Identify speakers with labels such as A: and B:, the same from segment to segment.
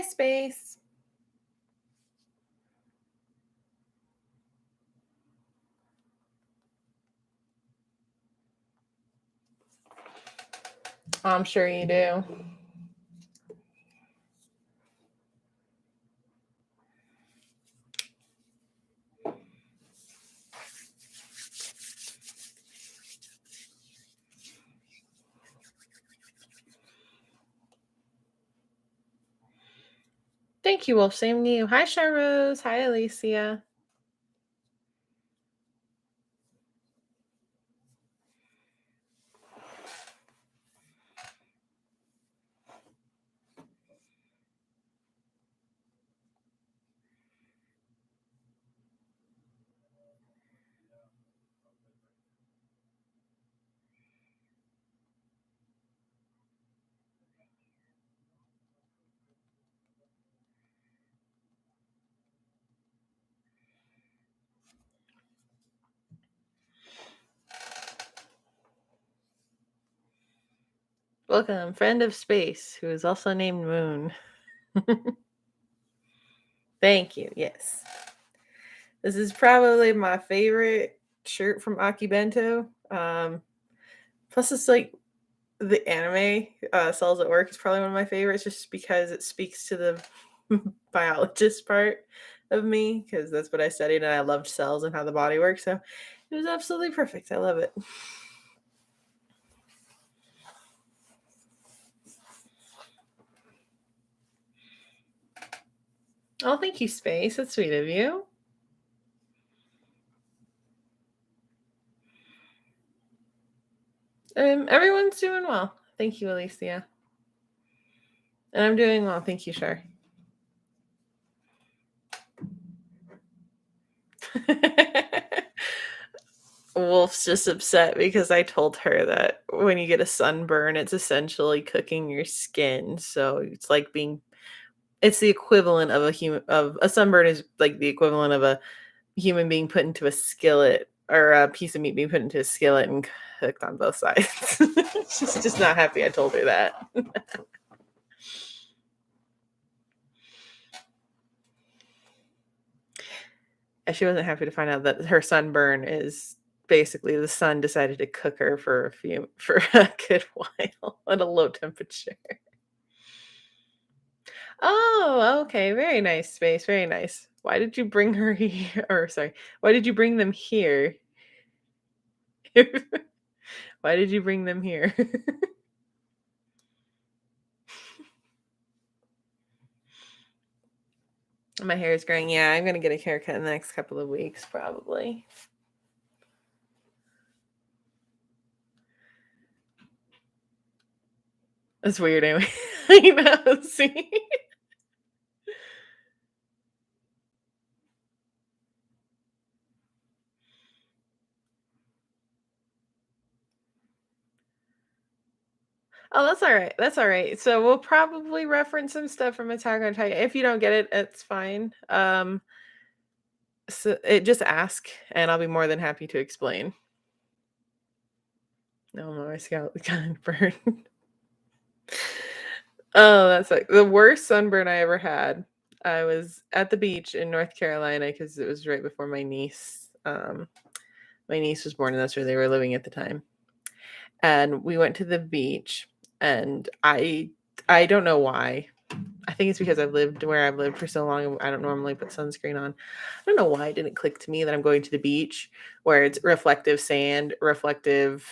A: Hi, Space. I'm sure you do. Thank you, Wolf. Same to you. Hi, Sharose. Hi, Alicia. Welcome, friend of Space, who is also named Moon. Thank you. Yes. This is probably my favorite shirt from Akibento. Plus, it's like the anime Cells at Work is probably one of my favorites just because it speaks to the biologist part of me because that's what I studied and I loved cells and how the body works. So it was absolutely perfect. I love it. Oh, thank you, Space. That's sweet of you. Everyone's doing well. Thank you, Alicia. And I'm doing well. Thank you, Shar. Wolf's just upset because I told her that when you get a sunburn, it's essentially cooking your skin. So it's the equivalent of a sunburn is like the equivalent of a human being put into a skillet or a piece of meat being put into a skillet and cooked on both sides. She's just not happy I told her that. And she wasn't happy to find out that her sunburn is basically the sun decided to cook her for a good while at a low temperature. Oh, okay. Very nice, Space. Very nice. Why did you bring her here? Or sorry, why did you bring them here? Why did you bring them here? My hair is growing. Yeah, I'm gonna get a haircut in the next couple of weeks, probably. That's weird, anyway. I know. See. Oh, that's all right. That's all right. So we'll probably reference some stuff from Attack on Titan. If you don't get it, it's fine. So just ask, and I'll be more than happy to explain. No, my scalp got burned. Oh, that's like the worst sunburn I ever had. I was at the beach in North Carolina because it was right before my niece. My niece was born, and that's where they were living at the time. And we went to the beach, and I don't know why. I think it's because I've lived where I've lived for so long, and I don't normally put sunscreen on. I don't know why it didn't click to me that I'm going to the beach where it's reflective sand, reflective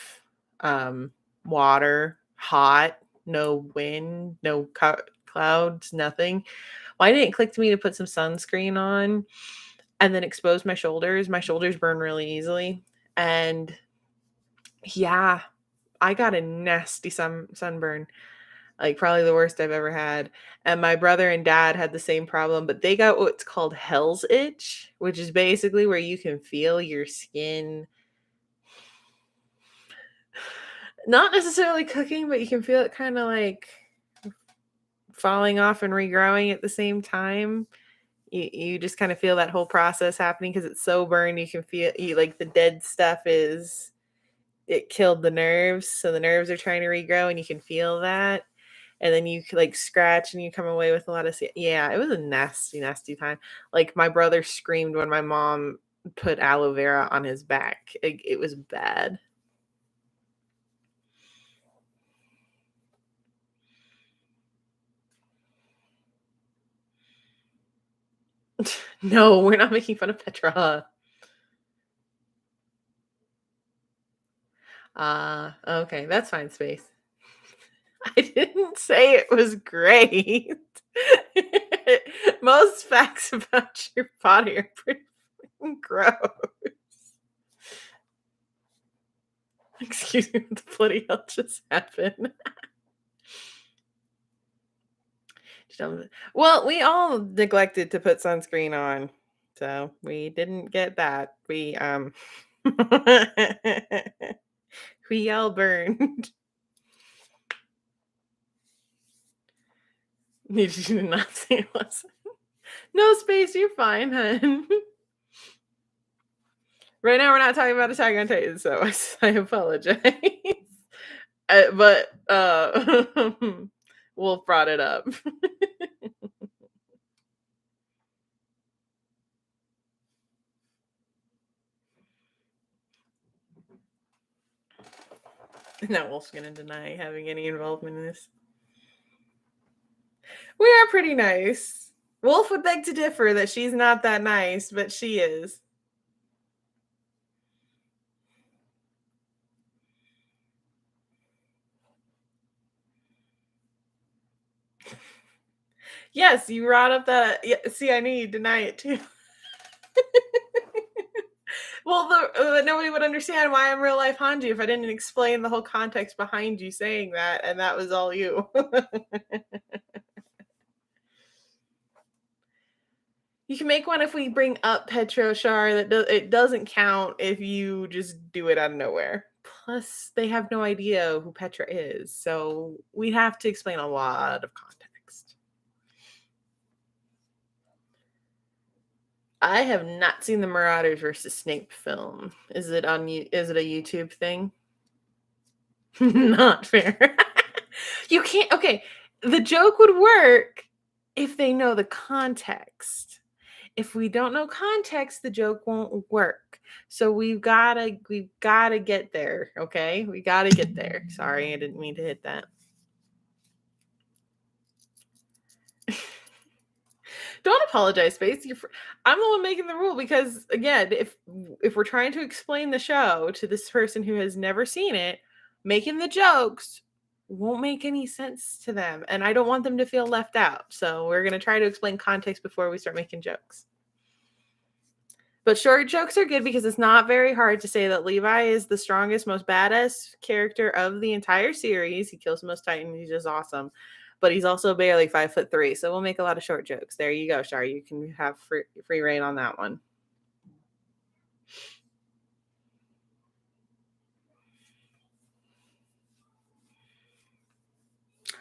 A: water, hot, no wind, no clouds, nothing. Why didn't it click to me to put some sunscreen on and then expose my shoulders? My shoulders burn really easily. And yeah, I got a nasty sunburn, like probably the worst I've ever had. And my brother and dad had the same problem, but they got what's called hell's itch, which is basically where you can feel your skin not necessarily cooking, but you can feel it kind of like falling off and regrowing at the same time. You just kind of feel that whole process happening because it's so burned. You can feel like the dead stuff it killed the nerves, so the nerves are trying to regrow, and you can feel that. and then you could, like, scratch and you come away with a lot of yeah, it was a nasty, nasty time. Like, my brother screamed when my mom put aloe vera on his back. It was bad. No, we're not making fun of Petra. Okay, that's fine, Space. I didn't say it was great. Most facts about your body are pretty gross. Excuse me, what the bloody hell just happened? Well, we all neglected to put sunscreen on, so we didn't get that. We all burned. You did not say it was. No, Space, you're fine, hun. Right now, we're not talking about Attack on Titan, so I apologize. But Wolf brought it up. Now Wolf's gonna deny having any involvement in this. We are pretty nice. Wolf would beg to differ that she's not that nice, but she is. Yes, you brought up that. Yeah, see, I knew you'd deny it too. Well, nobody would understand why I'm real life Hanji if I didn't explain the whole context behind you saying that, and that was all you. You can make one if we bring up Petro Char. It doesn't count if you just do it out of nowhere. Plus, they have no idea who Petra is, so we have to explain a lot of context. I have not seen the Marauders versus Snape film. Is it on you? Is it a YouTube thing? Not fair. You can't. Okay, the joke would work if they know the context. If we don't know context, the joke won't work. So we've gotta get there. Okay, we gotta get there. Sorry, I didn't mean to hit that. Don't apologize, Space. I'm the one making the rule because again, if we're trying to explain the show to this person who has never seen it, making the jokes won't make any sense to them, and I don't want them to feel left out. So we're gonna try to explain context before we start making jokes. But short jokes are good because it's not very hard to say that Levi is the strongest, most badass character of the entire series. He kills the most Titans. He's just awesome. But he's also barely 5'3". So we'll make a lot of short jokes. There you go, Shar. You can have free reign on that one.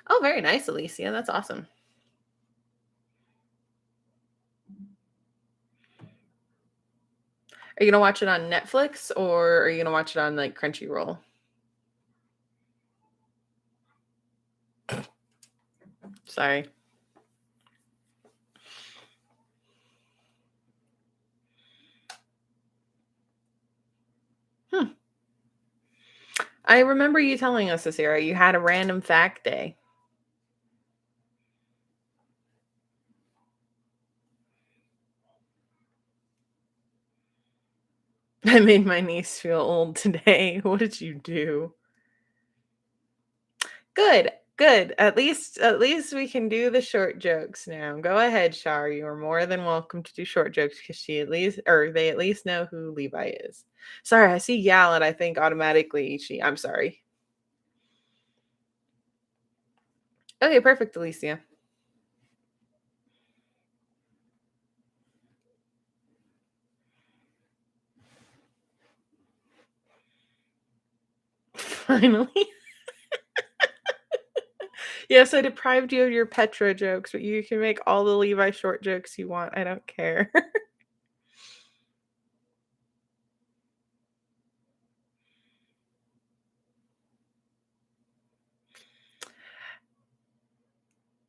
A: Oh, very nice, Alicia. That's awesome. Are you gonna watch it on Netflix or are you gonna watch it on like Crunchyroll? Sorry. Hmm. I remember you telling us this era. You had a random fact day. I made my niece feel old today. What did you do? Good, good. At least we can do the short jokes now. Go ahead, Shar. You are more than welcome to do short jokes because they at least know who Levi is. Sorry, I see Yal and I think automatically I'm sorry. Okay, perfect, Alicia. Finally. Yes, I deprived you of your Petra jokes, but you can make all the Levi short jokes you want. I don't care.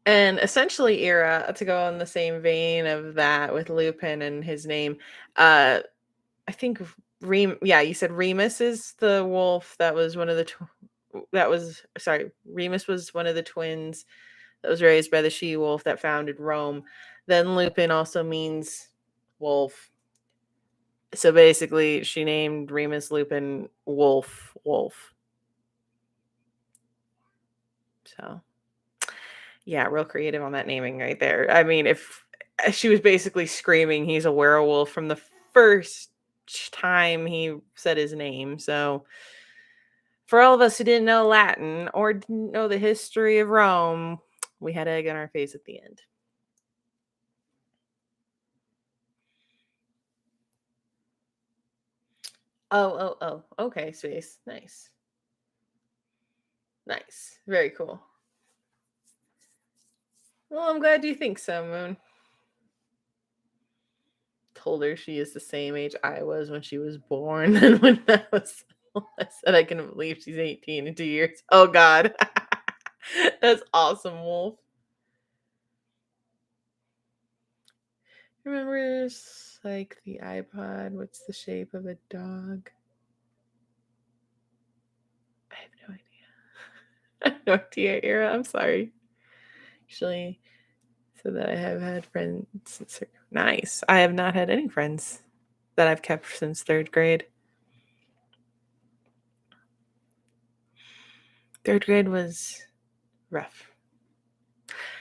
A: And essentially, Ira, to go on the same vein of that with Lupin and his name, uh, I think yeah, you said Remus is the wolf that was one of the that was sorry, Remus was one of the twins that was raised by the she wolf that founded Rome. Then Lupin also means wolf. So basically, she named Remus Lupin Wolf. So yeah, real creative on that naming right there. I mean, if she was basically screaming he's a werewolf from the first time he said his name. So for all of us who didn't know Latin or didn't know the history of Rome, we had egg on our face at the end. Oh. Okay, space. Nice. Nice. Very cool. Well, I'm glad you think so, Moon. Told her she is the same age I was when she was born. And when that was, I said I couldn't believe she's 18 in 2 years. Oh, God. That's awesome, Wolf. Remember, like the iPod? What's the shape of a dog? I have no idea. I have no idea, Ira. I'm sorry. Actually, so that I have had friends since nice. I have not had any friends that I've kept since third grade. Third grade was rough.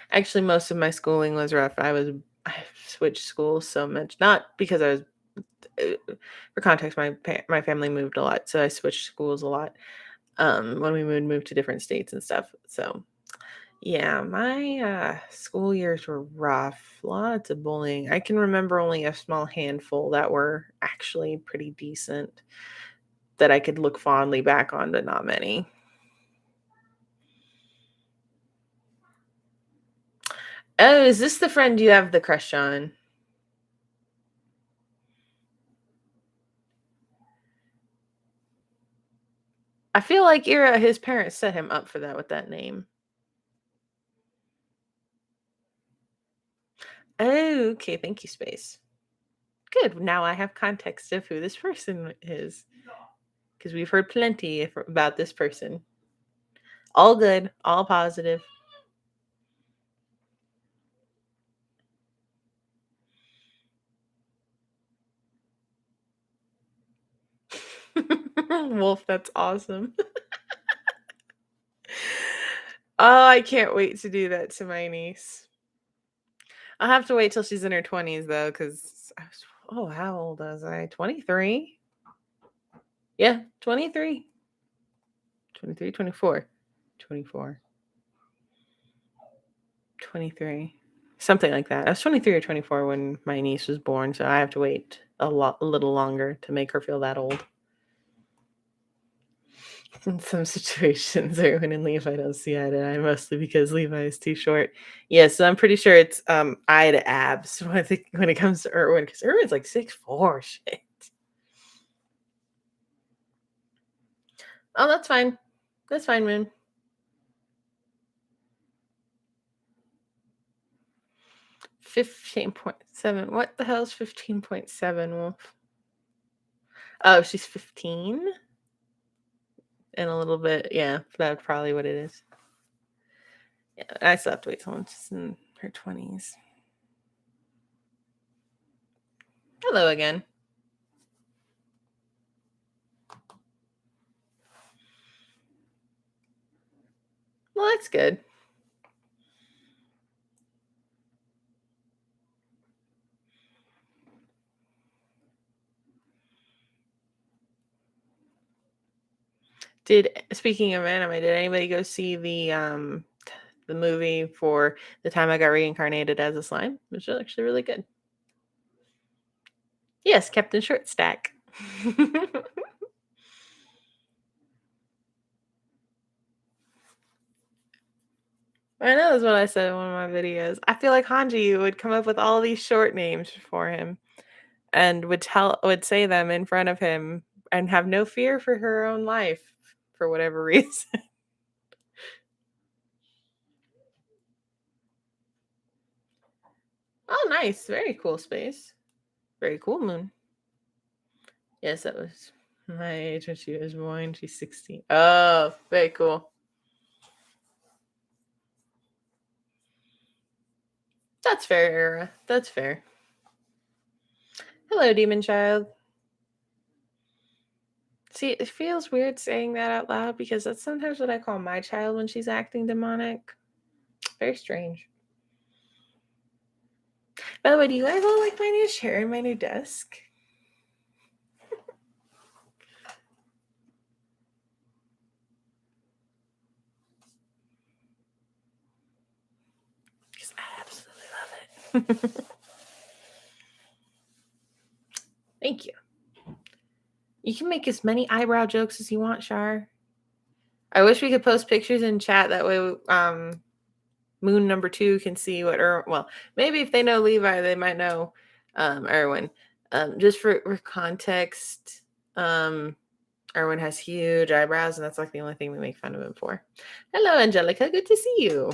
A: Actually, most of my schooling was rough. I switched schools so much, not because I was. For context, my family moved a lot, so I switched schools a lot. When we moved to different states and stuff. So yeah, my school years were rough. Lots of bullying. I can remember only a small handful that were actually pretty decent that I could look fondly back on, but not many. Oh, is this the friend you have the crush on? I feel like Ira, his parents set him up for that with that name. Oh, okay. Thank you, Space. Good. Now I have context of who this person is because we've heard plenty about this person. All good, all positive. Wolf, that's awesome. Oh, I can't wait to do that to my niece. I'll have to wait till she's in her 20s though, because oh, how old was I? 23? Yeah, 23. 23, 24. 24. 23. Something like that. I was 23 or 24 when my niece was born, so I have to wait a little longer to make her feel that old. In some situations, Erwin and Levi don't see eye to eye, mostly because Levi is too short. Yeah, so I'm pretty sure it's eye to abs when it comes to Erwin, because Erwin's like 6'4". Shit. Oh, that's fine. That's fine, Moon. 15.7. What the hell is 15.7, Wolf? Oh, she's 15? And a little bit, yeah, that's probably what it is. Yeah, I still have to wait till she's in her 20s. Hello again. Well, that's good. Speaking of anime, did anybody go see the movie for The Time I Got Reincarnated as a Slime? Which is actually really good. Yes, Captain Shortstack. I know that's what I said in one of my videos. I feel like Hanji would come up with all these short names for him and would say them in front of him and have no fear for her own life for whatever reason. Oh, nice. Very cool space. Very cool moon. Yes, that was my age when she was born. She's 16. Oh, very cool. That's fair, Era. That's fair. Hello, demon child. See, it feels weird saying that out loud because that's sometimes what I call my child when she's acting demonic. Very strange. By the way, do you guys all like my new chair and my new desk? Because I absolutely love it. Thank you. You can make as many eyebrow jokes as you want, Shar. I wish we could post pictures in chat. That way, Moon number 2 can see what well, maybe if they know Levi, they might know Erwin. Just for context, Erwin has huge eyebrows, and that's like the only thing we make fun of him for. Hello, Angelica. Good to see you.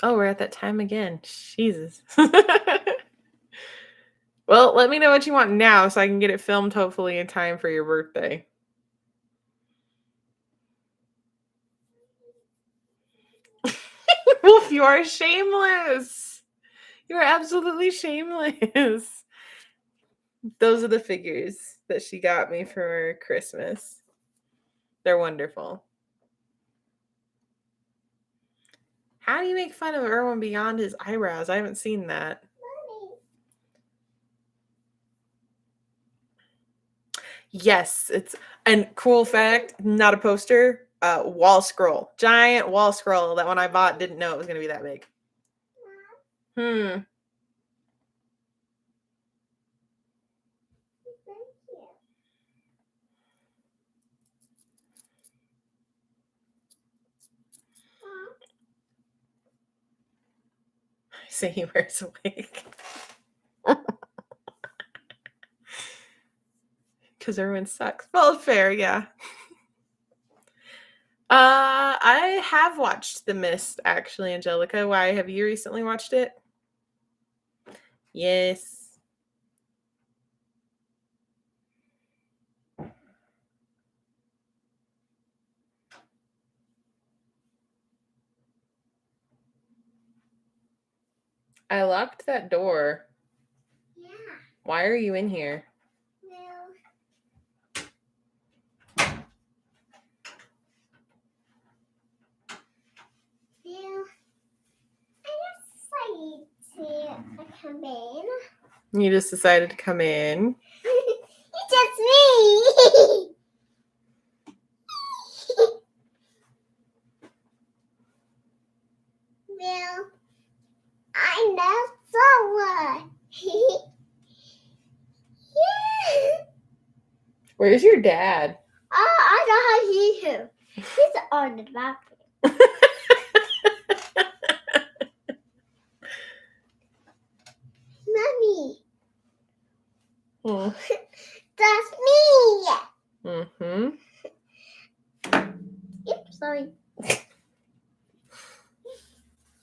A: Oh, we're at that time again. Jesus. Well, let me know what you want now so I can get it filmed hopefully in time for your birthday. Wolf, you are shameless. You are absolutely shameless. Those are the figures that she got me for Christmas. They're wonderful. How do you make fun of Erwin beyond his eyebrows? I haven't seen that. Yes, it's and cool fact, not a poster, wall scroll. Giant wall scroll that when I bought didn't know it was gonna be that big. I say he wears a wig. Because Erwin sucks. Well, fair, yeah. I have watched The Mist, actually, Angelica. Why, have you recently watched it? Yes. I locked that door.
B: Yeah.
A: Why are you in here?
B: I come in.
A: You just decided to come in.
B: It's just me. Well, I know someone. Yeah.
A: Where's your dad?
B: Oh, I know how to see him. He's on the balcony. Mommy.
A: Oh.
B: That's me.
A: Mm-hmm.
B: Oops, sorry.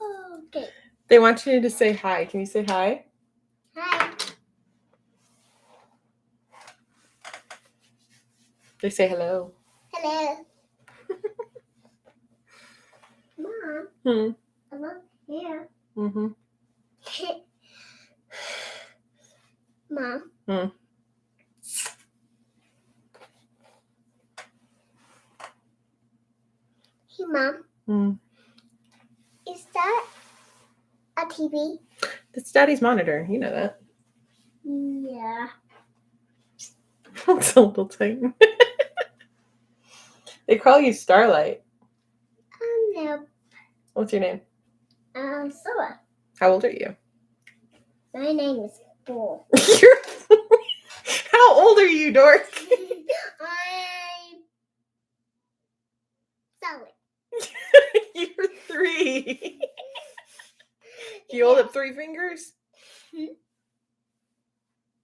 B: Okay.
A: They want you to say hi. Can you say hi?
B: Hi.
A: They say hello.
B: Hello. Mom.
A: Hmm.
B: I'm up here.
A: Mm-hmm.
B: Mom.
A: Hmm.
B: Hey, Mom.
A: Hmm.
B: Is that a TV?
A: That's Daddy's monitor. You know that.
B: Yeah.
A: It's a little tight. They call you Starlight.
B: No.
A: What's your name?
B: Sora.
A: How old are you?
B: My name is Bull.
A: How old are you, dork?
B: I'm Sally.
A: You're 3. You hold up 3 fingers?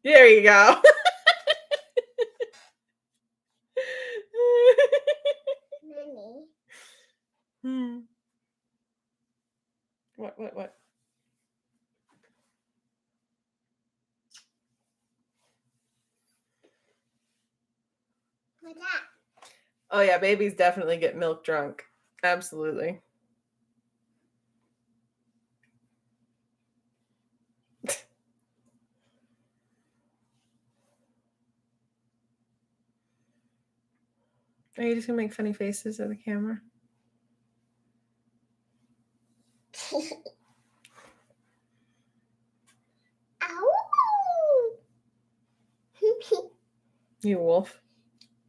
A: There you go.
B: Nanny.
A: What?
B: What's that?
A: Oh yeah, babies definitely get milk drunk. Absolutely. Are you just gonna make funny faces at the camera?
B: Ow!
A: You wolf.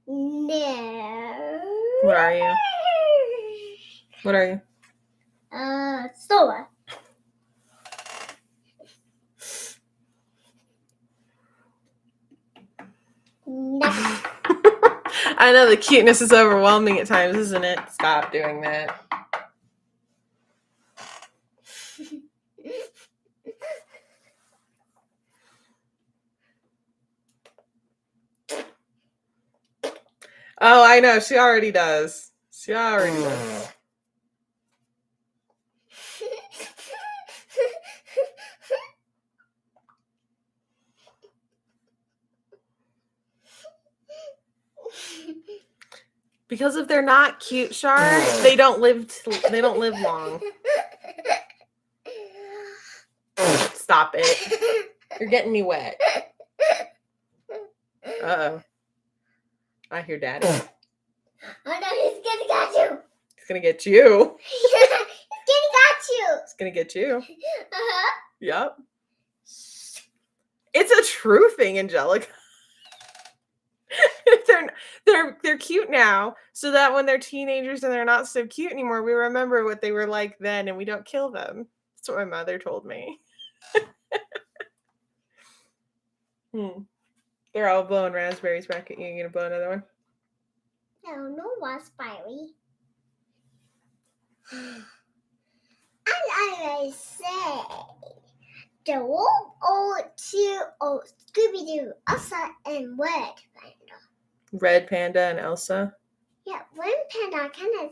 B: No.
A: What are you? What are you?
B: Sora. Nothing.
A: I know the cuteness is overwhelming at times, isn't it? Stop doing that. Oh, I know. She already does. She already does. Because if they're not cute, Shar, they don't live long. Stop it. You're getting me wet. Uh-oh. I hear Daddy.
B: Oh no, he's gonna get you.
A: He's gonna get you.
B: He's gonna get you.
A: He's gonna get you.
B: Uh-huh.
A: Yep. It's a true thing, Angelica. they're cute now, so that when they're teenagers and they're not so cute anymore, we remember what they were like then, and we don't kill them. That's what my mother told me. They're all blowing raspberries back at you. You gonna blow another one?
B: No raspberry. And I say, the wolf or two or Scooby-Doo, Elsa and Red Panda.
A: Red Panda and Elsa.
B: Yeah, Red Panda kind of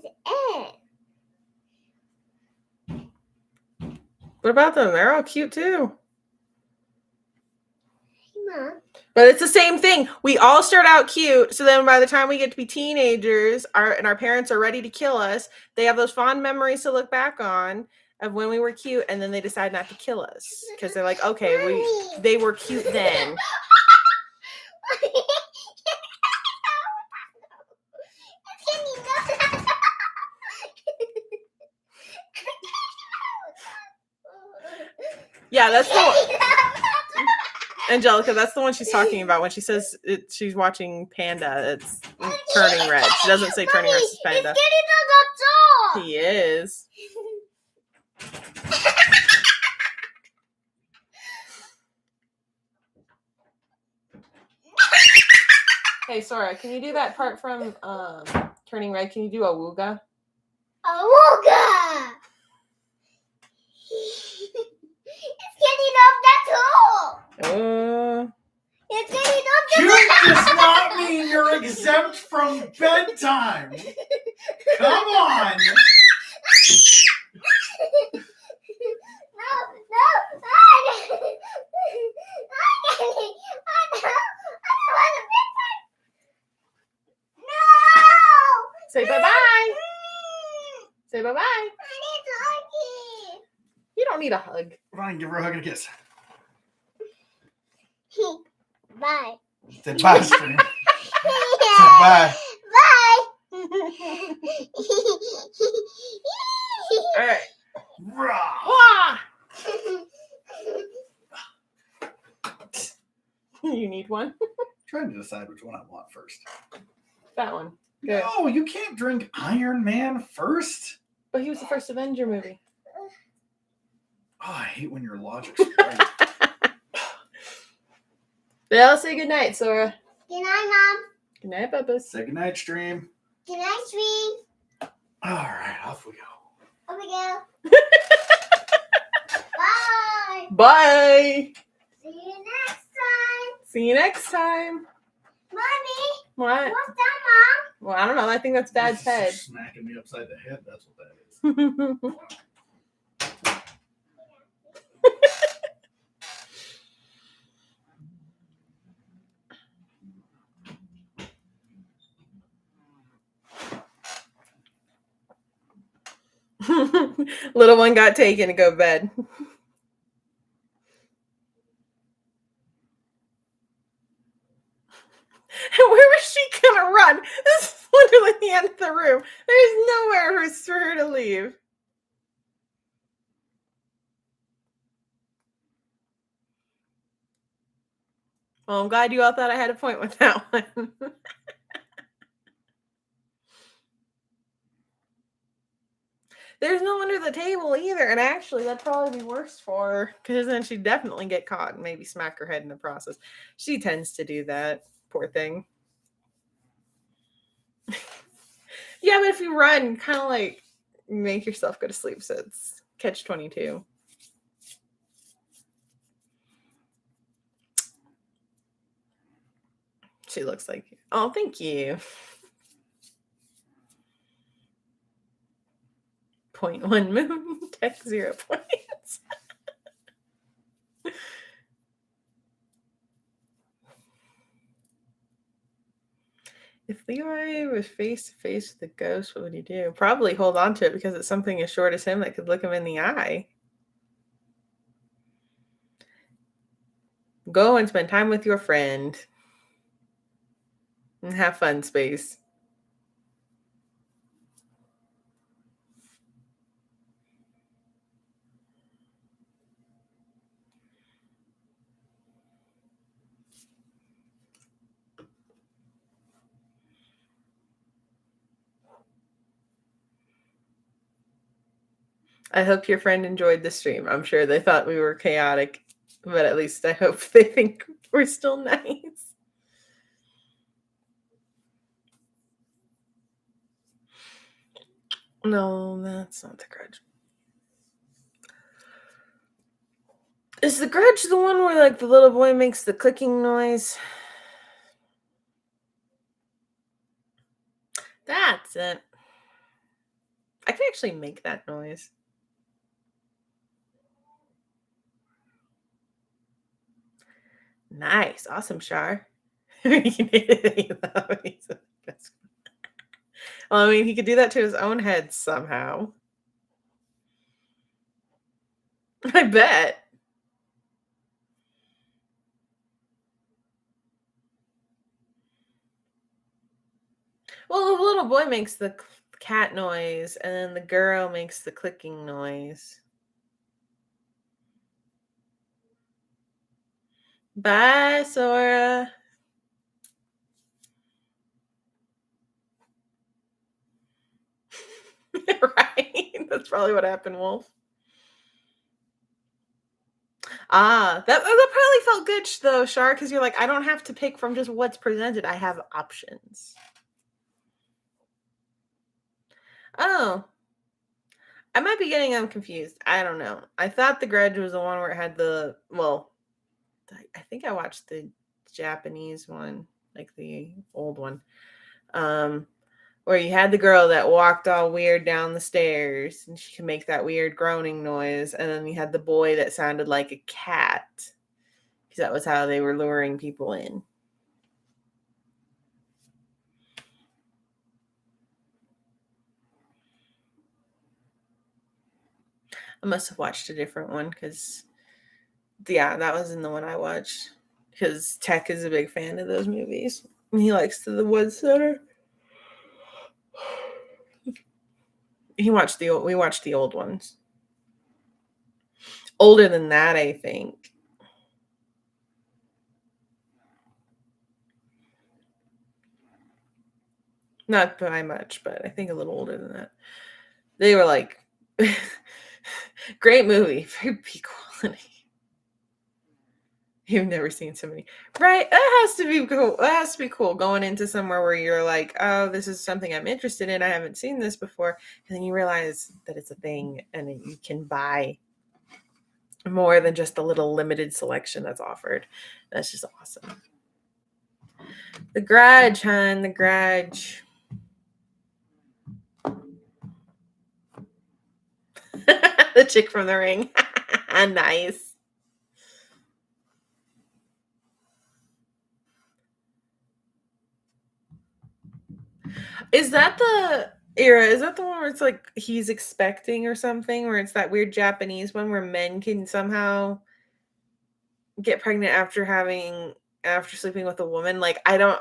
B: it.
A: What about them? They're all cute too.
B: Mom.
A: But it's the same thing. We all start out cute, so then by the time we get to be teenagers, our parents are ready to kill us. They have those fond memories to look back on of when we were cute, and then they decide not to kill us because they're like, okay, they were cute then. Yeah, that's the one. Angelica, that's the one she's talking about when she says she's watching Panda. It's Turning Red. She doesn't say Turning Red, it's Panda. He is. Hey, Sora, can you do that part from Turning Red? Can you do Awooga?
B: Awooga! It's getting off that hole! It's getting off the
C: Cute does not mean you're exempt from bedtime. Come on.
A: Say bye-bye. Say bye-bye. You don't need a hug.
C: Fine, give her a hug and a kiss.
B: Bye.
C: Say bye, Stream. Say bye.
B: Bye.
A: All right.
C: Rah.
A: You need one?
C: Trying to decide which one I want first.
A: That one. Good.
C: No, you can't drink Iron Man first.
A: But he was the first Avenger movie.
C: Oh, I hate when your logic's right.
A: Well, say goodnight, Sora.
B: Good night, Mom.
A: Good night, Bubba.
C: Say goodnight, Stream.
B: Good night, Stream.
C: All right, off we go.
B: Over we go. Bye.
A: Bye.
B: See you next time.
A: See you next time.
B: Mommy,
A: What?
B: what's that,
A: Well, I don't know. I think that's Dad's head.
C: Smacking me upside the head. That's what that is.
A: Little one got taken to go to bed. Where was she gonna run? This is literally the end of the room. There's nowhere for her to leave. Well, I'm glad you all thought I had a point with that one. There's no under the table either, and actually that'd probably be worse for her, because then she'd definitely get caught and maybe smack her head in the process. She tends to do that, poor thing. Yeah, but if you run, kind of like make yourself go to sleep, so it's catch-22. She looks like you. Oh, thank you. 0.1 moon, tech 0 points. If Leroy was face to face with the ghost, what would he do? Probably hold on to it because it's something as short as him that could look him in the eye. Go and spend time with your friend. And have fun, Space. I hope your friend enjoyed the stream. I'm sure they thought we were chaotic, but at least I hope they think we're still nice. No, that's not the Grudge. Is the Grudge the one where like the little boy makes the clicking noise? That's it. I can actually make that noise. Nice. Awesome, Shar. Well, I mean, he could do that to his own head somehow. I bet. Well, the little boy makes the cat noise, and then the girl makes the clicking noise. Bye, Sora. Right? That's probably what happened, Wolf. Ah, that probably felt good, though, Shar, because you're like, I don't have to pick from just what's presented. I have options. Oh. I might be getting them confused. I don't know. I thought the Grudge was the one where it had the, well, I think I watched the Japanese one, like the old one, where you had the girl that walked all weird down the stairs and she could make that weird groaning noise. And then you had the boy that sounded like a cat because that was how they were luring people in. I must have watched a different one because, yeah, that was in the one I watched because Tech is a big fan of those movies. And he likes the Woods Center. We watched the old ones. Older than that, I think. Not by much, but I think a little older than that. They were like, great movie, very peak quality. You've never seen so many, right? That has to be cool. That has to be cool going into somewhere where you're like, oh, this is something I'm interested in. I haven't seen this before, and then you realize that it's a thing and you can buy more than just the little limited selection that's offered. That's just awesome. The Grudge, hon, The Grudge. The chick from The Ring. Nice. Is that the era? Is that the one where it's like he's expecting or something? Where it's that weird Japanese one where men can somehow get pregnant after sleeping with a woman? Like, I don't.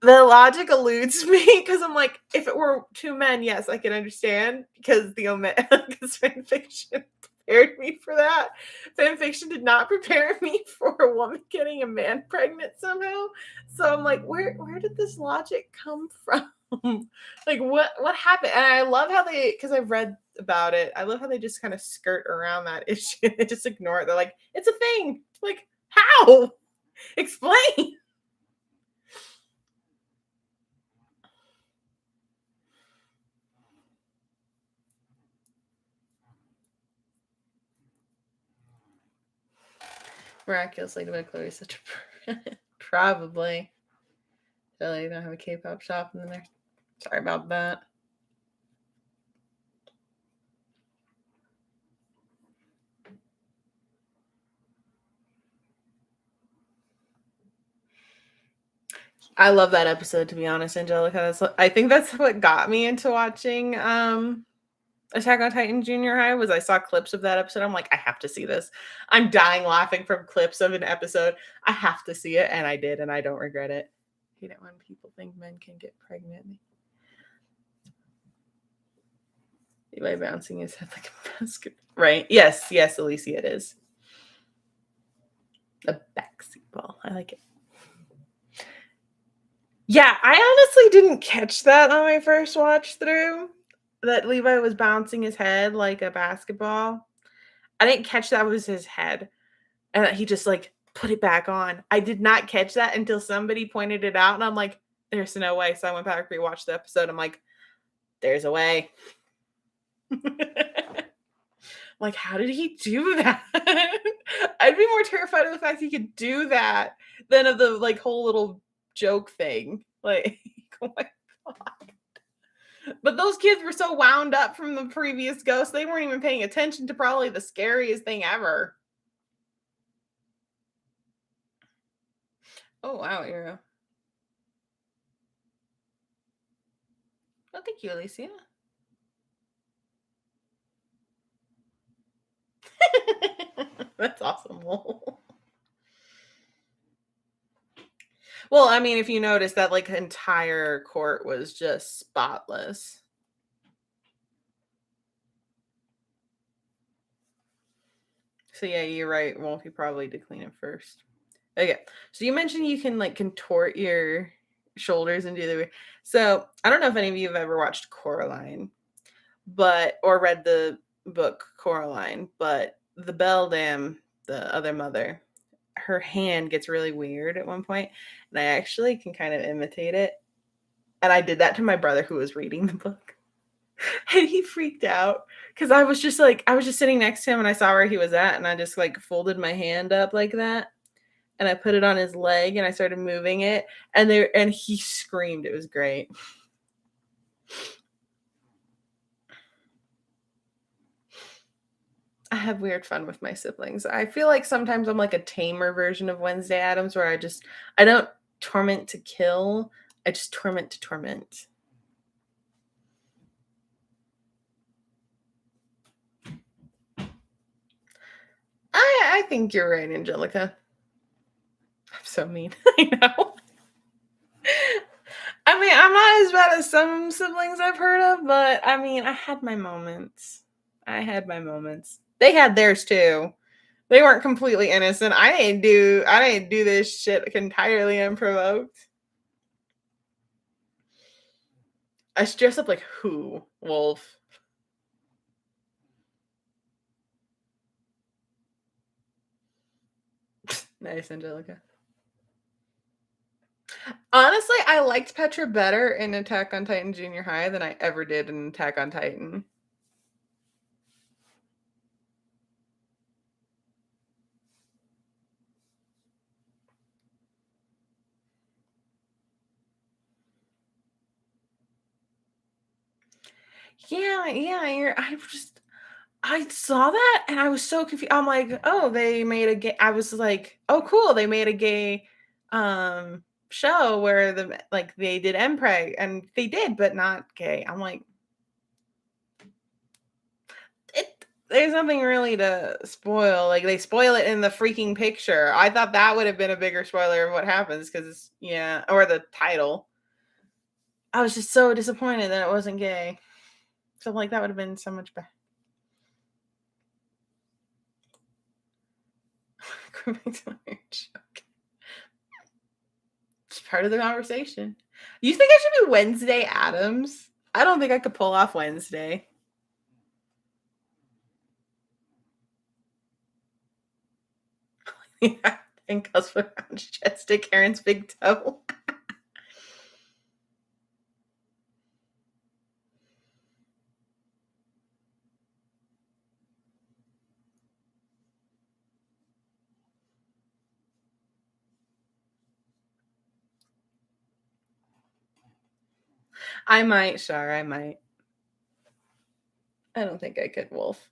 A: The logic eludes me because I'm like, if it were two men, yes, I can understand because because fan fiction prepared me for that. Fan fiction did not prepare me for a woman getting a man pregnant somehow. So I'm like, where did this logic come from? Like, what happened? And I love how because I've read about it. I love how they just kind of skirt around that issue. They just ignore it. They're like, it's a thing. Like, how? Explain. Miraculously, to Chloe is such a probably. Really don't have a K-pop shop in there. Sorry about that. I love that episode, to be honest, Angelica. I think that's what got me into watching Attack on Titan Junior High was I saw clips of that episode. I'm like, I have to see this. I'm dying laughing from clips of an episode. I have to see it, and I did, and I don't regret it. I hate it when people think men can get pregnant. By bouncing his head like a basket. Right. Yes, Alicia, it is. A basketball. I like it. Yeah, I honestly didn't catch that on my first watch through. That Levi was bouncing his head like a basketball. I didn't catch that was his head. And that he just like put it back on. I did not catch that until somebody pointed it out. And I'm like, there's no way. So I went back and rewatched the episode. I'm like, there's a way. Like, how did he do that? I'd be more terrified of the fact he could do that than of the like whole little joke thing. Like, oh my god. But those kids were so wound up from the previous ghost, they weren't even paying attention to probably the scariest thing ever. Oh wow, Ira. Oh, thank you, Alicia. That's awesome. Well, I mean, if you notice that like entire court was just spotless. So yeah, you're right. Wolfie probably did clean it first. Okay. So you mentioned you can like contort your shoulders and do the so I don't know if any of you have ever watched Coraline, or read the book Coraline, but the beldam, the other mother, her hand gets really weird at one point, and I actually can kind of imitate it. And I did that to my brother who was reading the book. And he freaked out because I was just sitting next to him and I saw where he was at, and I just like folded my hand up like that. And I put it on his leg and I started moving it, and he screamed. It was great. I have weird fun with my siblings. I feel like sometimes I'm like a tamer version of Wednesday Addams where I don't torment to kill. I just torment to torment. I think you're right, Angelica. I'm so mean. I know. I mean, I'm not as bad as some siblings I've heard of, but I mean, I had my moments. They had theirs too. They weren't completely innocent. I didn't do this shit entirely unprovoked. I dressed up like who? Wolf. Nice, Angelica. Honestly, I liked Petra better in Attack on Titan Junior High than I ever did in Attack on Titan. Yeah. I saw that and I was so confused. I'm like, oh, they made a gay. I was like, oh, cool. They made a gay show where they did MPreg and they did, but not gay. I'm like, there's nothing really to spoil. Like they spoil it in the freaking picture. I thought that would have been a bigger spoiler of what happens because or the title. I was just so disappointed that it wasn't gay. So like that would have been so much better. It's part of the conversation. You think I should be Wednesday Addams? I don't think I could pull off Wednesday. Yeah, and Cosmo Brown's chest to Karen's big toe. I might, Shar. I might. I don't think I could, Wolf.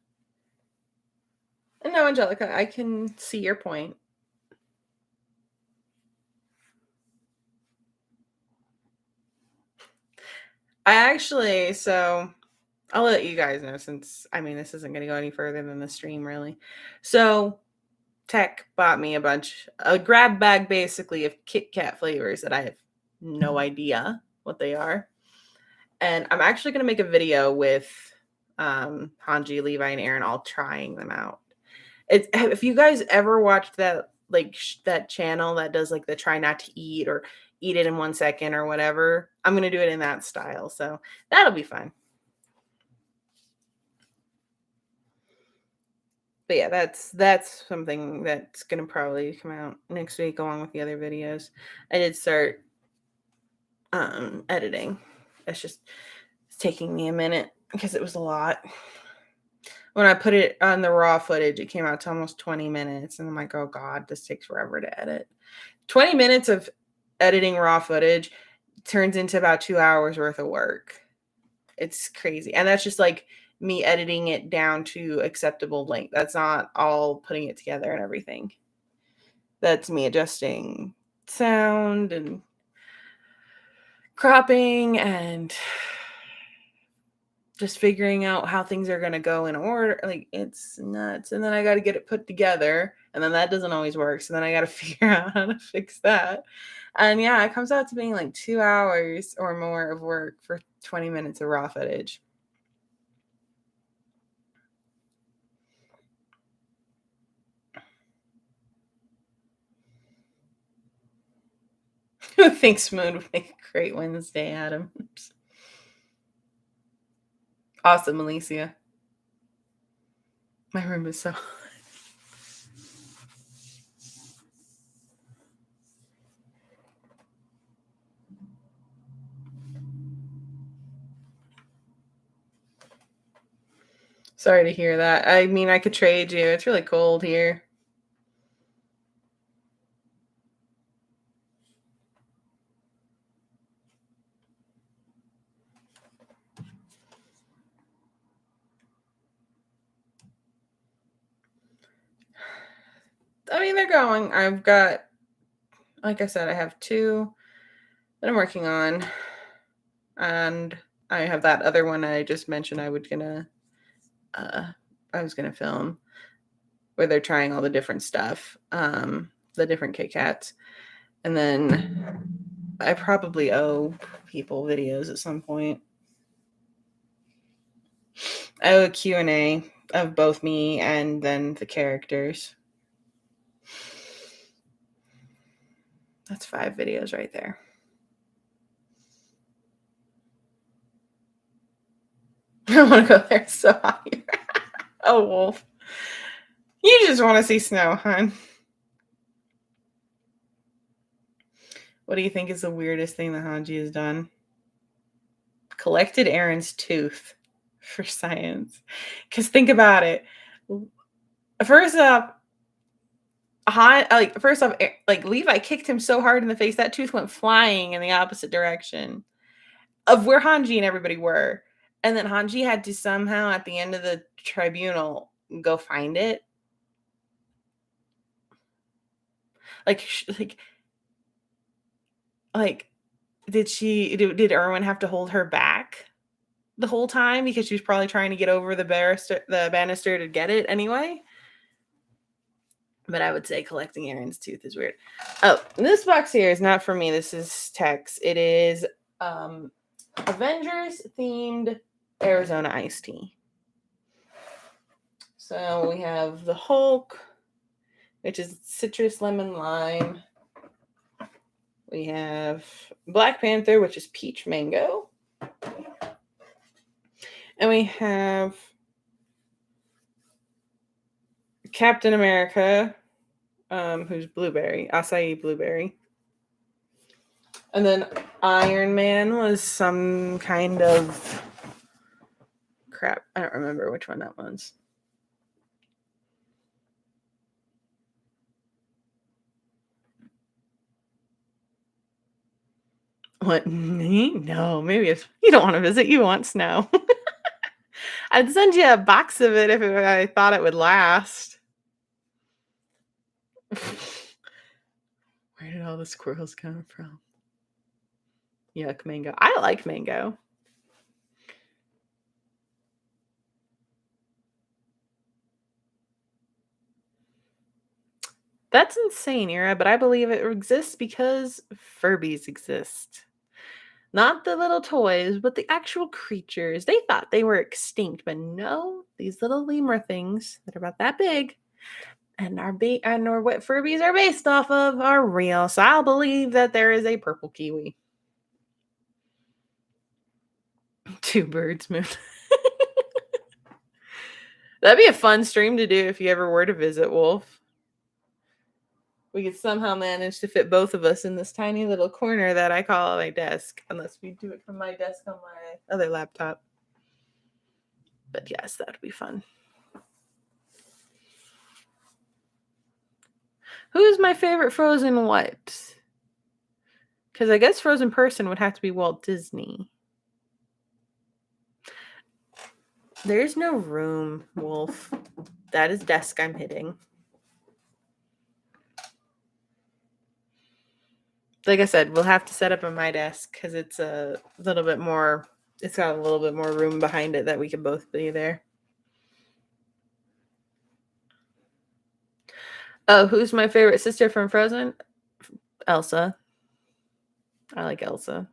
A: No, Angelica, I can see your point. So I'll let you guys know since, this isn't going to go any further than the stream, really. So Tech bought me a grab bag basically of Kit Kat flavors that I have no idea what they are. And I'm actually going to make a video with Hanji, Levi, and Aaron all trying them out. If you guys ever watched that, that channel that does the try not to eat or eat it in 1 second or whatever, I'm going to do it in that style. So that'll be fun. But yeah, that's something that's going to probably come out next week along with the other videos. I did start editing. It's taking me a minute because it was a lot. When I put it on the raw footage, it came out to almost 20 minutes. And I'm like, oh God, this takes forever to edit. 20 minutes of editing raw footage turns into about 2 hours worth of work. It's crazy. And that's just me editing it down to acceptable length. That's not all putting it together and everything. That's me adjusting sound and cropping and just figuring out how things are going to go in order. It's nuts. And then I got to get it put together. And then that doesn't always work. So then I got to figure out how to fix that. And yeah, it comes out to being 2 hours or more of work for 20 minutes of raw footage. Who thinks Moon would make a great Wednesday, Adams? Awesome, Alicia. My room is so hot. Sorry to hear that. I could trade you. It's really cold here. They're going. I've got, like I said, I have 2 that I'm working on. And I have that other one I just mentioned I was gonna film where they're trying all the different stuff, the different Kit Kats. And then I probably owe people videos at some point. I owe a Q&A of both me and then the characters. That's 5 videos right there. I want to go there so hot here. Oh, Wolf. You just want to see snow, hon. What do you think is the weirdest thing that Hanji has done? Collected Aaron's tooth for science. Because think about it. First off, Levi kicked him so hard in the face, that tooth went flying in the opposite direction of where Hanji and everybody were. And then Hanji had to somehow, at the end of the tribunal, go find it. Like, did Erwin have to hold her back the whole time because she was probably trying to get over the banister to get it anyway? But I would say collecting Aaron's tooth is weird. Oh, this box here is not for me. This is Tex. It is Avengers themed Arizona iced tea. So we have the Hulk, which is citrus, lemon, lime. We have Black Panther, which is peach, mango. And we have Captain America, who's blueberry, acai blueberry. And then Iron Man was some kind of crap. I don't remember which one that was. What? No, maybe if you don't want to visit, you want snow. I'd send you a box of it if I thought it would last. Where did all the squirrels come from? Yuck, mango. I like mango. That's insane, Ira, but I believe it exists because Furbies exist. Not the little toys, but the actual creatures. They thought they were extinct, but no, these little lemur things that are about that big and or what Furbies are based off of are real. So I'll believe that there is a purple kiwi. Two birds moved. That'd be a fun stream to do if you ever were to visit, Wolf. We could somehow manage to fit both of us in this tiny little corner that I call my desk, unless we do it from my desk on my other laptop. But yes, that would be fun. Who's my favorite Frozen what? Because I guess Frozen person would have to be Walt Disney. There's no room, Wolf. That is desk I'm hitting. Like I said, we'll have to set up on my desk because it's a little bit more, it's got a little bit more room behind it that we can both be there. Oh, who's my favorite sister from Frozen? Elsa. I like Elsa.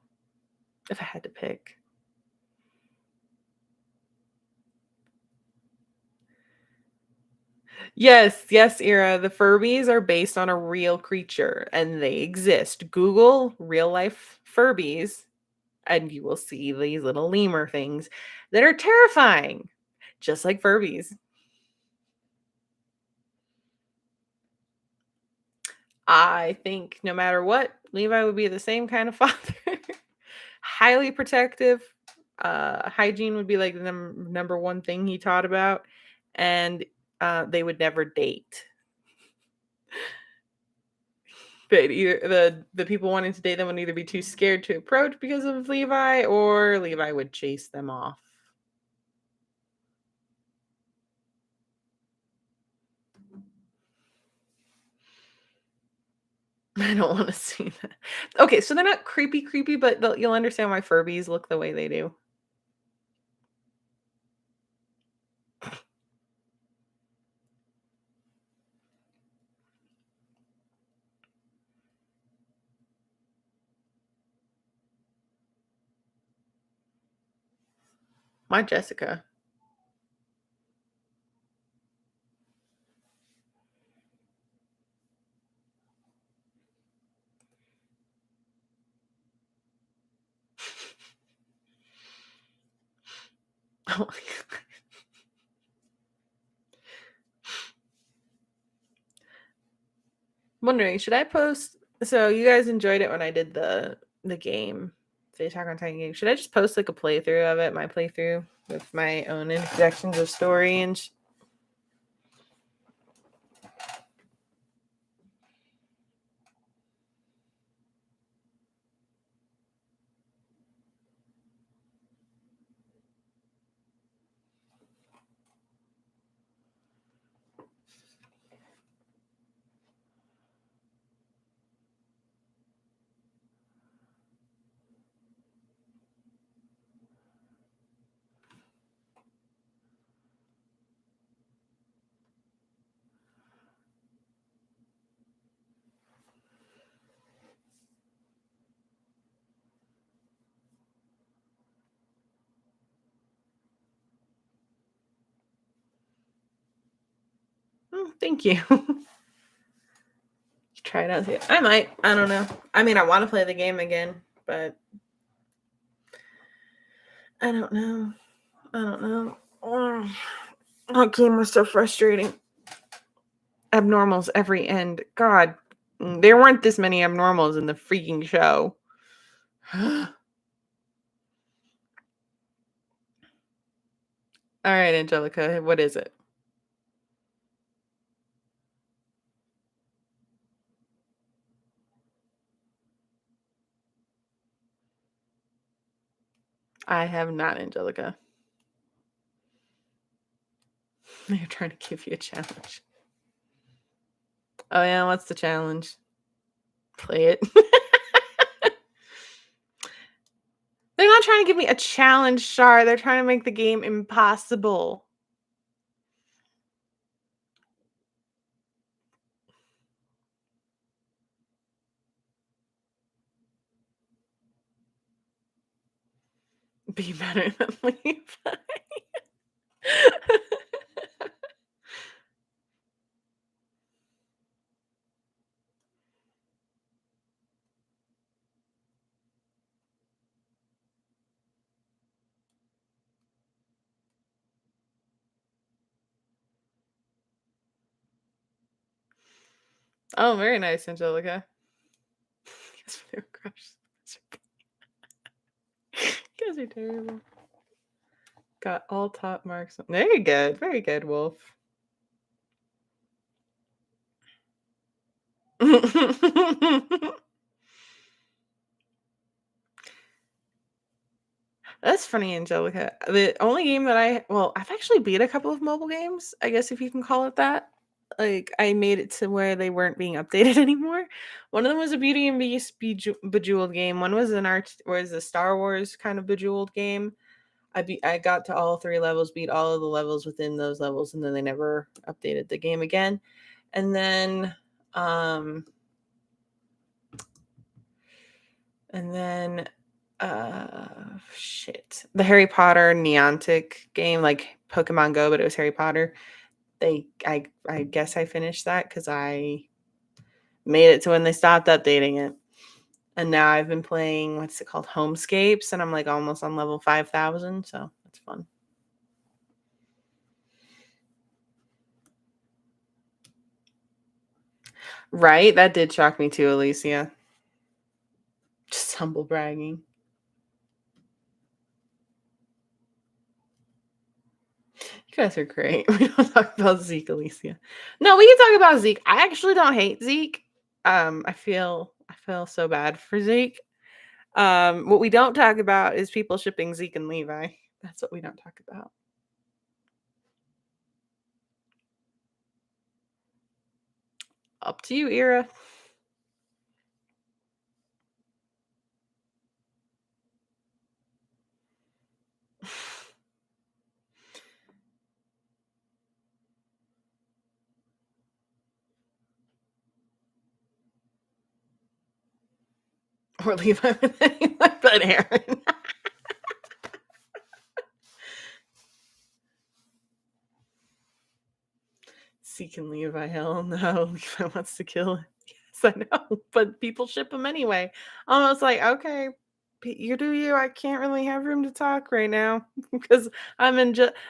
A: If I had to pick. Yes, Ira. The Furbies are based on a real creature and they exist. Google real life Furbies and you will see these little lemur things that are terrifying, just like Furbies. I think no matter what, Levi would be the same kind of father. Highly protective. Hygiene would be like the number one thing he taught about. And they would never date. But either the people wanting to date them would either be too scared to approach because of Levi, or Levi would chase them off. I don't want to see that. Okay, so they're not creepy, but you'll understand why Furbies look the way they do. My Jessica. Oh my God. I'm wondering, should I post? So you guys enjoyed it when I did the game, the Attack on Titan game. Should I just post like a playthrough of it, my playthrough with my own interjections of story and? Thank you. Try it out. I might. I don't know. I mean, I want to play the game again, but I don't know. That game was so frustrating. Abnormals every end. God, there weren't this many abnormals in the freaking show. All right, Angelica, what is it? I have not, Angelica. They're trying to give you a challenge. Oh, yeah, what's the challenge? Play it. They're not trying to give me a challenge, Shar. They're trying to make the game impossible. Be better than Levi. Oh, very nice, Angelica. You guys are terrible. Got all top marks. Very good. Very good, Wolf. That's funny, Angelica. The only game that I've actually beat a couple of mobile games, I guess if you can call it that. Like, I made it to where they weren't being updated anymore. One of them was a Beauty and Beast Bejeweled game. One was a Star Wars kind of Bejeweled game. I got to all 3 levels, beat all of the levels within those levels, and then they never updated the game again. And then the Harry Potter Niantic game, like Pokemon Go, but it was Harry Potter. I guess I finished that because I made it to when they stopped updating it. And now I've been playing, what's it called, Homescapes, and I'm like almost on level 5,000, so it's fun. Right? That did shock me too, Alicia. Just humble bragging. You guys are great. We don't talk about Zeke, Alicia. No, we can talk about Zeke. I actually don't hate Zeke. I feel so bad for Zeke. What we don't talk about is people shipping Zeke and Levi. That's what we don't talk about. Up to you, Ira. Or Levi with anyone but Aaron. Zeke and Levi, hell no. Levi wants to kill him. Yes, I know. But people ship him anyway. Almost like, okay, you do you. I can't really have room to talk right now because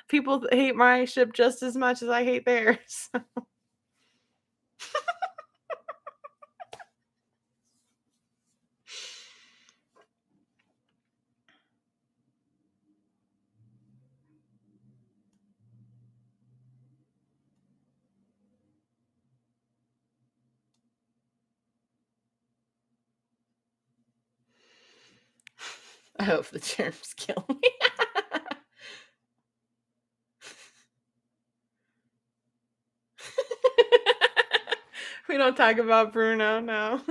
A: people hate my ship just as much as I hate theirs. I hope the germs kill me. We don't talk about Bruno now.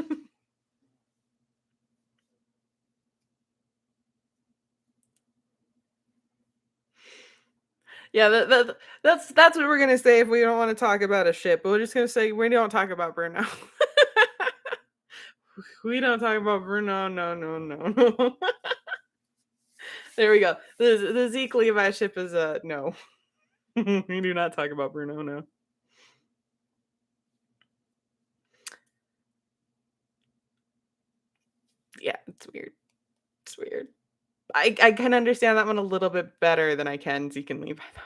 A: Yeah, that's what we're gonna say if we don't want to talk about a ship. But we're just gonna say we don't talk about Bruno. We don't talk about Bruno. No. There we go. The Zeke Levi ship is no. We do not talk about Bruno. No. Yeah, it's weird. It's weird. I can understand that one a little bit better than I can Zeke and Levi, though.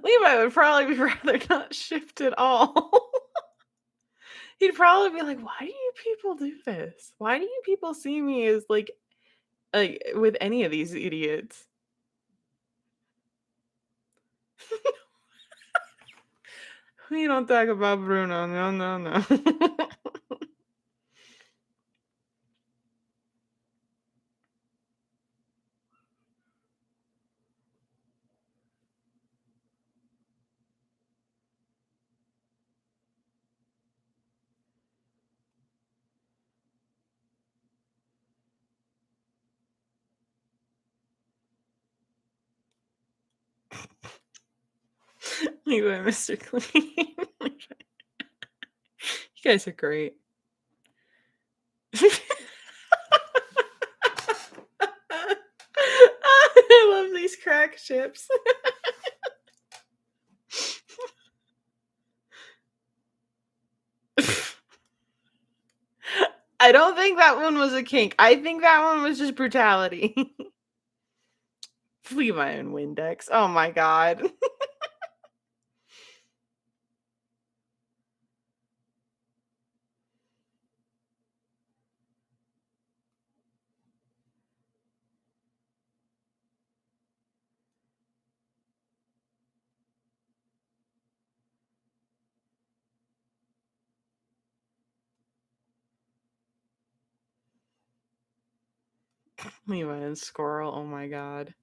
A: Levi would probably rather not shift at all. He'd probably be like, "Why do you people do this? Why do you people see me as like with any of these idiots?" We don't talk about Bruno. No, no, no. Levi, Mr. Clean. You guys are great. I love these crack chips. I don't think that one was a kink. I think that one was just brutality. Levi and Windex. Oh my god. Levi and Squirrel. Oh my god.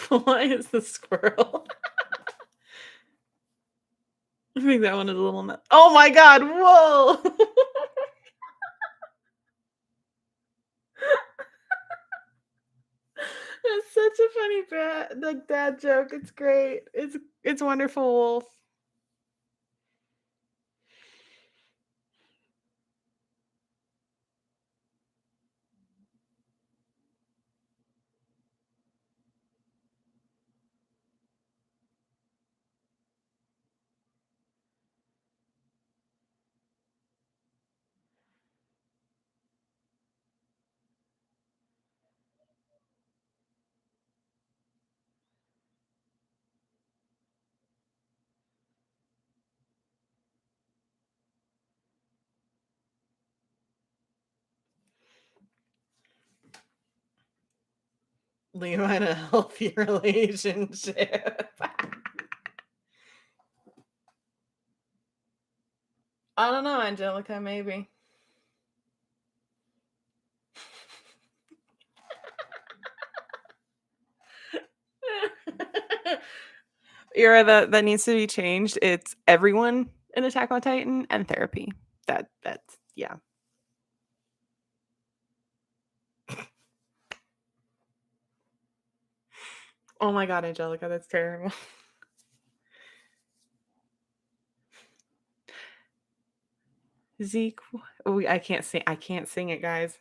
A: Why is the squirrel? I think that one is a little nut. Oh my god, whoa! That's such a funny dad joke. It's great. It's wonderful, Wolf. Levi in a healthy relationship. I don't know, Angelica, maybe. Era that needs to be changed. It's everyone in Attack on Titan and therapy. That's yeah. Oh my god, Angelica, that's terrible. Zeke, oh, I can't sing. I can't sing it, guys.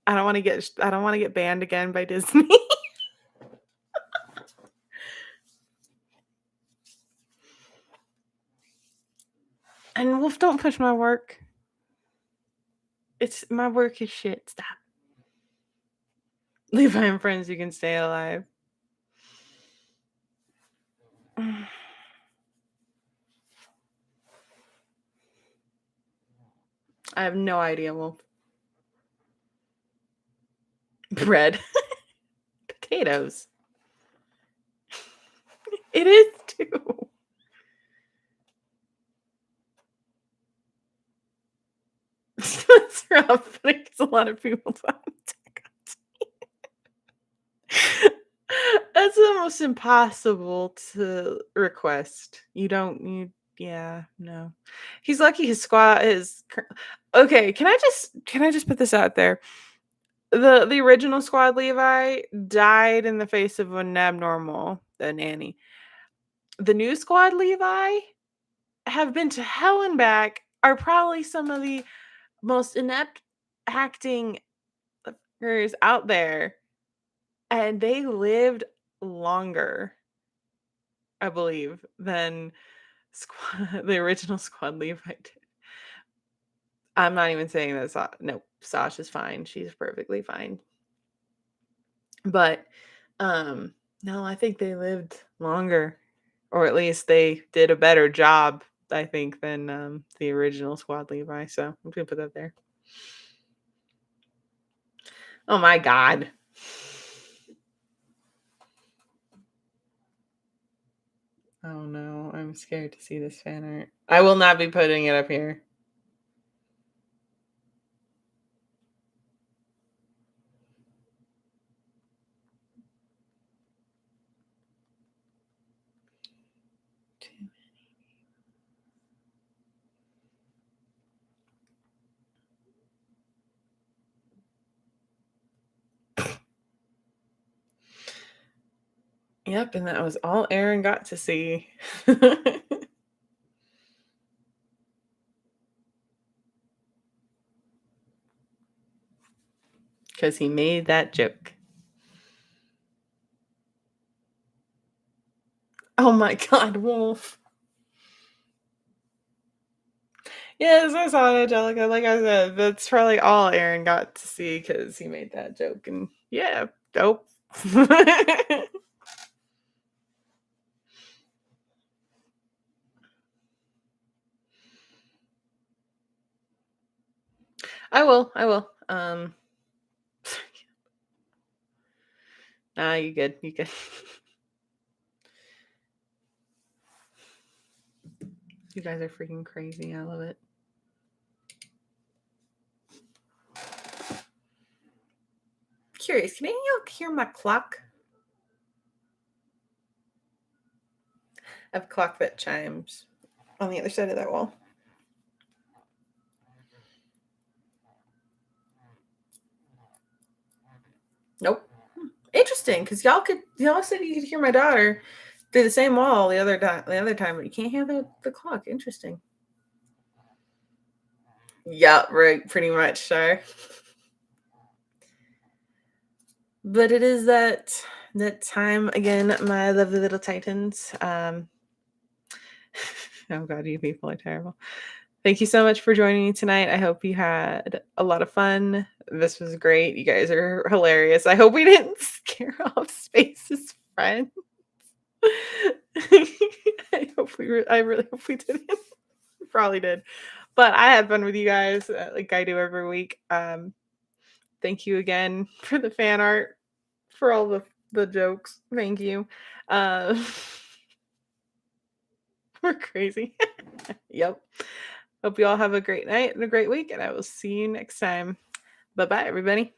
A: I don't want to get banned again by Disney. And Wolf, don't push my work. It's my work is shit. Stop. Levi and friends, you can stay alive. I have no idea, Wolf. Bread. Potatoes. It is too. That's rough, but it's a lot of people talking. That's almost impossible to request. You Yeah, no. He's lucky his squad is okay. Can I just put this out there? The original squad Levi died in the face of an abnormal, the nanny. The new squad Levi have been to hell and back, are probably some of the most inept acting actors out there, and they lived longer, I believe, than the original squad Levi did. I'm not even saying that. No, Sasha's fine. She's perfectly fine. But no, I think they lived longer, or at least they did a better job, I think, than the original squad Levi. So I'm gonna put that there. Oh my God. Oh no, I'm scared to see this fan art. I will not be putting it up here. Yep, and that was all Aaron got to see. Because he made that joke. Oh my God, Wolf. Yes, I saw it, Angelica. Like I said, that's probably all Aaron got to see because he made that joke. And yeah, dope. I will. Nah, you good. You good. You guys are freaking crazy. I love it. Curious, can any of y'all hear my clock? I have a clock that chimes on the other side of that wall. Nope. Interesting, because y'all said you could hear my daughter through the same wall the other time, but you can't hear the clock. Interesting. Yeah, right, pretty much, sure. But it is that time again, my lovely little titans. Oh God, you people are terrible. Thank you so much for joining me tonight. I hope you had a lot of fun. This was great. You guys are hilarious. I hope we didn't scare off Space's friends. I really hope we didn't. Probably did. But I had fun with you guys like I do every week. Thank you again for the fan art, for all the jokes. Thank you. We're crazy. Yep. Hope you all have a great night and a great week, and I will see you next time. Bye-bye, everybody.